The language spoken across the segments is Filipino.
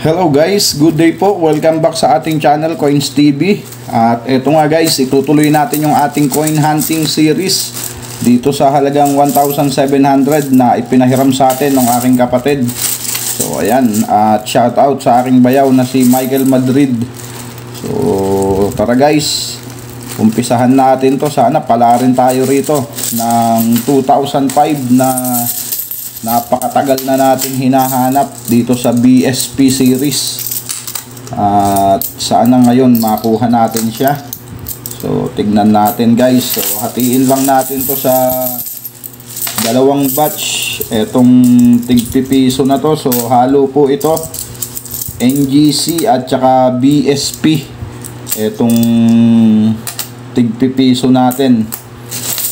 Hello guys, good day po. Welcome back sa ating channel Coins TV. At eto nga guys, itutuloy natin yung ating coin hunting series dito sa halagang 1,700 na ipinahiram sa atin ng aking kapatid. So ayan, at shout out sa aking bayaw na si Michael Madrid. So tara guys, umpisahan natin to. Sana pala rin tayo rito ng 2005 na napakatagal na natin hinahanap dito sa BSP series. At sana ngayon makuha natin siya. So tignan natin guys. So hatiin lang natin to sa dalawang batch. Etong tigpipiso na to. So halo po ito NGC at saka BSP. Etong tigpipiso natin.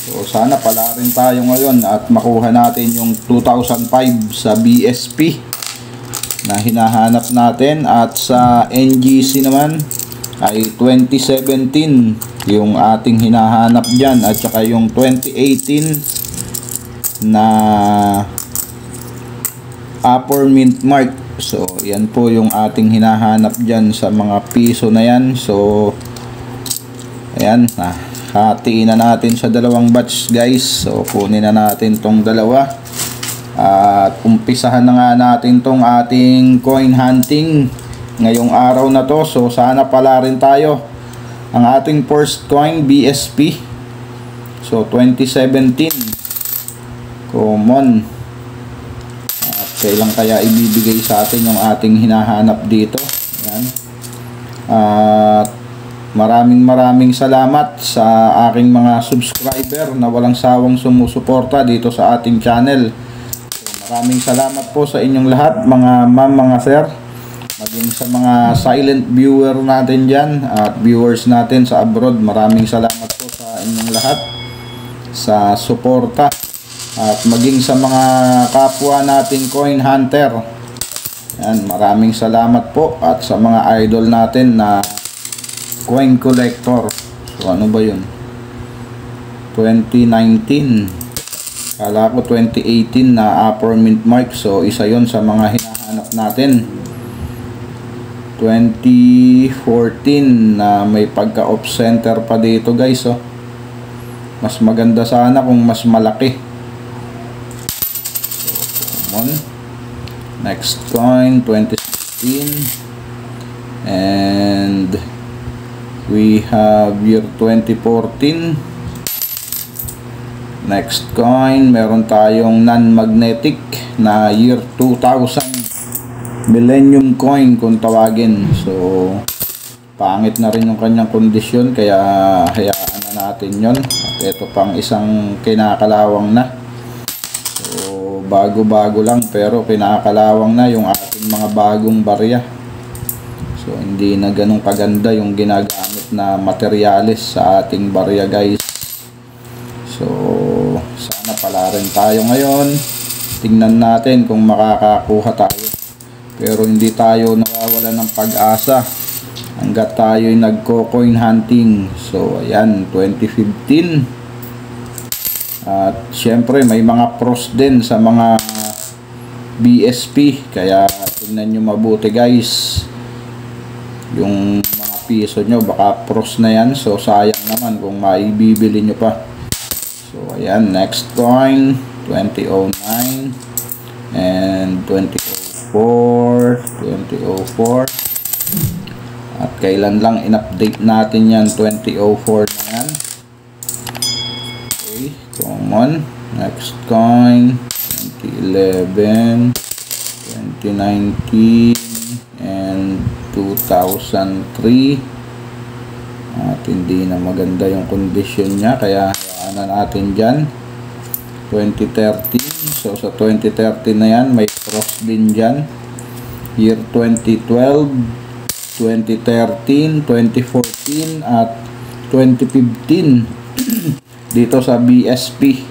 So sana pala rin tayo ngayon at makuha natin yung 2005 sa BSP na hinahanap natin, at sa NGC naman ay 2017 yung ating hinahanap dyan, at saka yung 2018 na upper mint mark. So yan po yung ating hinahanap dyan sa mga piso na yan. So ayan na. Hatiin na natin sa dalawang batch guys. So kunin na natin tong dalawa at umpisahan na nga natin tong ating coin hunting ngayong araw na to. So sana pala rin tayo. Ang ating first coin BSP, so 2017 common. At kailan kaya ibibigay sa atin yung ating hinahanap dito. Yan. At maraming salamat sa aking mga subscriber na walang sawang sumusuporta dito sa ating channel. So, maraming salamat po sa inyong lahat, mga ma'am, mga sir, maging sa mga silent viewer natin dyan at viewers natin sa abroad. Maraming salamat po sa inyong lahat sa suporta, at maging sa mga kapwa nating coin hunter. Yan, maraming salamat po, at sa mga idol natin na coin collector. So ano ba yun? 2019. Kala ko 2018 na upper mint mark. So isa yon sa mga hinahanap natin. 2014 na may pagka off center pa dito guys. Oh. Mas maganda sana kung mas malaki. So come on. Next coin 2016. And we have year 2014. Next coin, meron tayong non-magnetic na year 2000 millennium coin kung tawagin. So pangit na rin yung kanyang kondisyon, kaya hayaan na natin yon. At ito pang isang kinakalawang na. So bago-bago lang pero kinakalawang na yung ating mga bagong barya. So hindi na ganun kaganda yung ginagamit na materyales sa ating barya guys. So sana pala rin tayo ngayon. Tingnan natin kung makakakuha tayo. Pero hindi tayo nawawala ng pag-asa hanggat tayo'y nagko-coin hunting. So ayan, 2015. At syempre may mga pros din sa mga BSP, kaya tingnan nyo mabuti guys. Yung mga piso nyo baka pros na yan, so sayang naman kung maibibili nyo pa. So ayan, next coin 2009 and 2004. At kailan lang in-update natin yan, 2004 na yan. Okay, come on. Next coin 2011, 2019 and 2003. At hindi na maganda yung condition niya, kaya hayaan na natin dyan. 2013. So sa 2013 na yan may cross din dyan. Year 2012, 2013, 2014 at 2015 dito sa BSP.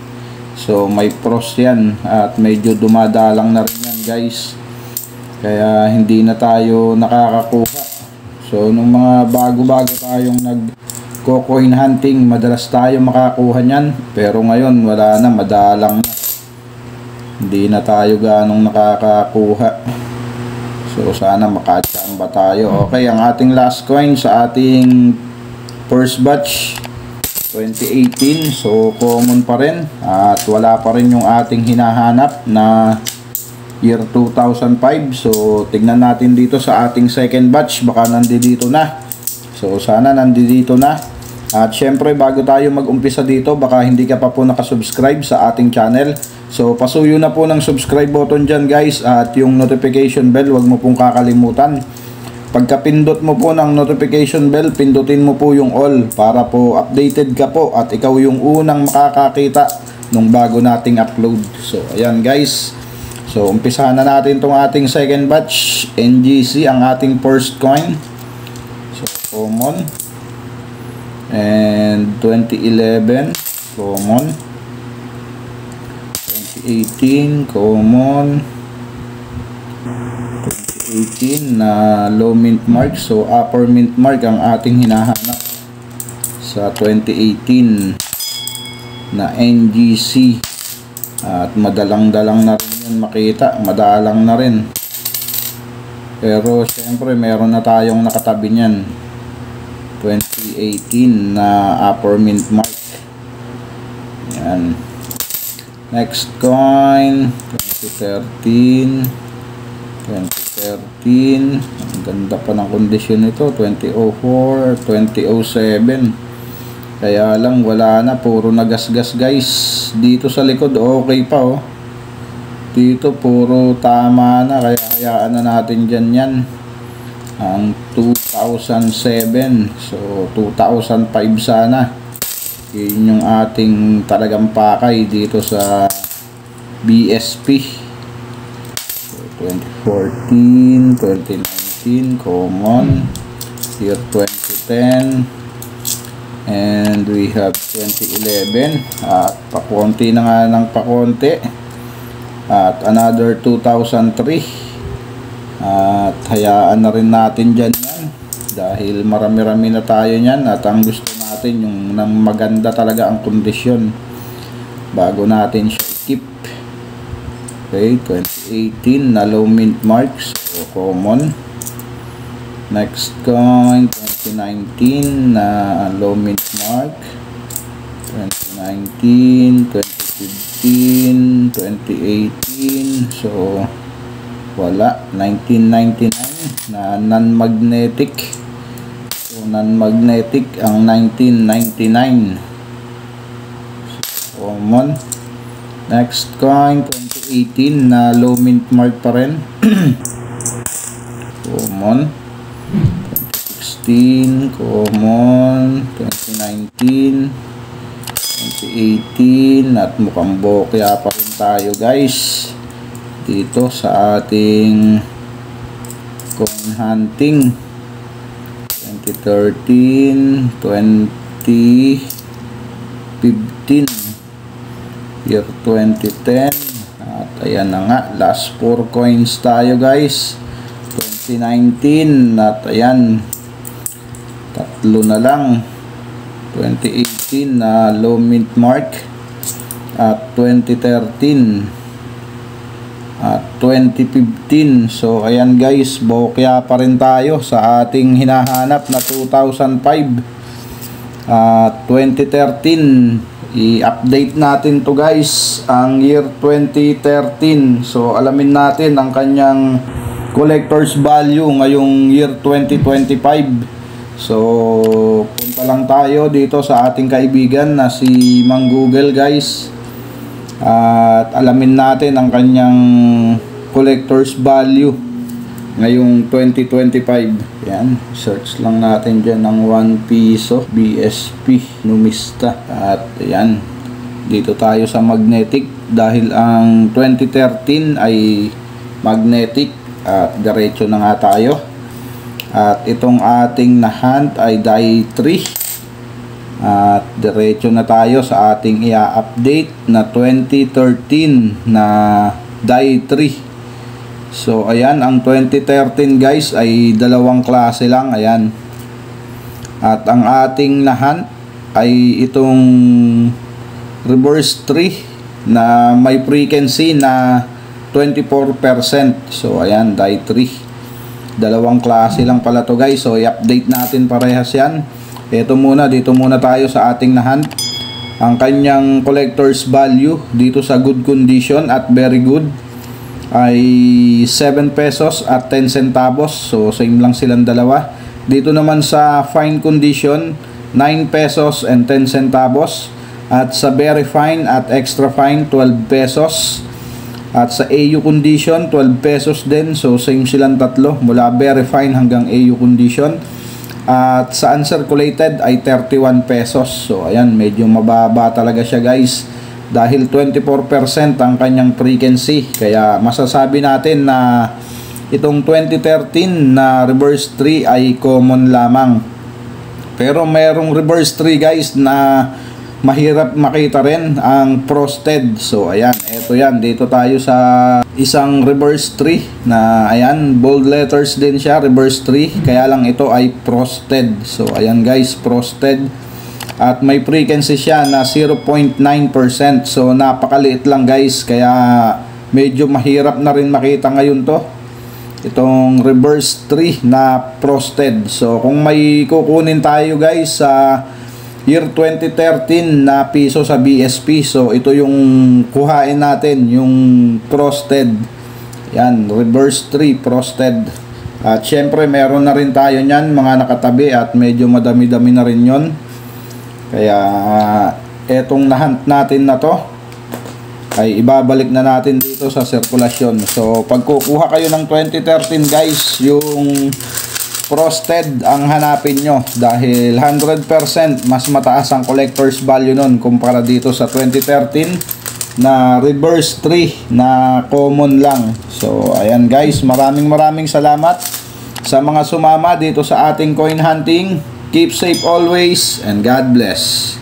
So may pros yan, at medyo dumadalang na rin yan guys, kaya hindi na tayo nakakakuha. So nung mga bago-bago tayong nag-coin hunting, madalas tayo makakuha niyan, pero ngayon wala na, madalang na, hindi na tayo ganong nakakakuha. So sana makachamba tayo. Okay, ang ating last coin sa ating first batch 2018. So common pa rin at wala pa rin yung ating hinahanap na year 2005. So tignan natin dito sa ating second batch, baka nandito na. So sana nandito na. At syempre bago tayo mag-umpisa dito, baka hindi ka pa po nakasubscribe sa ating channel. So pasuyo na po ng subscribe button dyan guys, at yung notification bell wag mo pong kakalimutan. Pagka-pindot mo po ng notification bell, pindutin mo po yung all para po updated ka po at ikaw yung unang makakakita nung bago nating upload. So ayan guys, so umpisahan na natin tong ating second batch. NGC ang ating first coin. So common. And 2011 common, 2018 common, 2018 na low mint mark, so upper mint mark ang ating hinahanap sa 2018 na NGC. At madalang-dalang na rin yun makita, madalang na rin, pero syempre meron na tayong nakatabi niyan, 2018 na upper mint mark. Yan. Next coin 2013. Ang ganda pa ng kondisyon nito. 2004, 2007. Kaya lang wala na, puro nagasgas guys. Dito sa likod okay pa oh. Dito puro tama na, kaya hayaan na natin dyan yan. Ang 2007, so 2005 sana. Yun yung ating talagang pakay dito sa BSP. So 2014, 2019 common, year 2010, and we have 2011 at pakonti na nga ng pakonti, at another 2003. At hayaan na rin natin dyan yan dahil marami-rami na tayo nyan, at ang gusto natin yung nang maganda talaga ang kondisyon bago natin siya i-keep. Okay, 2018 na low mint marks, so common. Next coin 2019 na low mint mark, 2019, 2015, 2018, so wala. 1999 na non-magnetic, so non-magnetic ang 1999, so common. Next coin 2018 na low mint mark pa rin, common. 2016 common, 2019, 2018, at mukhang bokya pa rin tayo guys dito sa ating coin hunting. 2013, 2015, year 2010, at ayan na nga, last 4 coins tayo guys. 2019, at ayan, tatlo na lang. 2018 na low mint mark, at 2013 at 2015. So ayan guys, bokya pa rin tayo sa ating hinahanap na 2005 at 2013. I-update natin to guys, ang year 2013. So alamin natin ang kanyang collector's value ngayong year 2025. So punta lang tayo dito sa ating kaibigan na si Mang Google guys, at alamin natin ang kanyang collector's value ngayong 2025. Yan, search lang natin dyan ng 1 piso BSP Numista, at yan, dito tayo sa magnetic dahil ang 2013 ay magnetic, at diretso na nga tayo. At itong ating na-hunt ay die 3, at diretso na tayo sa ating i-update na 2013 na die 3. So ayan, ang 2013 guys ay dalawang klase lang, ayan. At ang ating na-hunt ay itong reverse 3 na may frequency na 24%. So ayan, die 3. Dalawang klase lang pala to guys. So i-update natin parehas yan. Ito muna, dito muna tayo sa ating nahunt. Ang kanyang collector's value dito sa good condition at very good ay 7 pesos at 10 centavos. So same lang silang dalawa. Dito naman sa fine condition, 9 pesos and 10 centavos. At sa very fine at extra fine, 12 pesos. At sa AU condition, 12 pesos din. So same silang tatlo, mula very fine hanggang AU condition. At sa uncirculated ay 31 pesos. So ayan, medyo mababa talaga siya guys. Dahil 24% ang kanyang frequency. Kaya masasabi natin na itong 2013 na reverse 3 ay common lamang. Pero mayroong reverse 3 guys na mahirap makita rin, ang frosted. So ayan, eto yan, dito tayo sa isang reverse 3 na ayan, bold letters din siya, reverse 3, kaya lang ito ay frosted. So ayan guys, frosted, at may frequency siya na 0.9%. So napakaliit lang guys, kaya medyo mahirap na rin makita ngayon to, itong reverse 3 na frosted. So kung may kukunin tayo guys sa year 2013 na piso sa BSP, so ito yung kuhain natin, yung frosted. Yan, reverse 3 frosted. At syempre meron na rin tayo nyan mga nakatabi at medyo madami-dami na rin yon. Kaya etong nahunt natin na to ay ibabalik na natin dito sa sirkulasyon. So pag kukuha kayo ng 2013 guys, yung frosted ang hanapin nyo, dahil 100% mas mataas ang collector's value nun kumpara dito sa 2013 na reverse 3 na common lang. So ayan guys, maraming salamat sa mga sumama dito sa ating coin hunting. Keep safe always and God bless.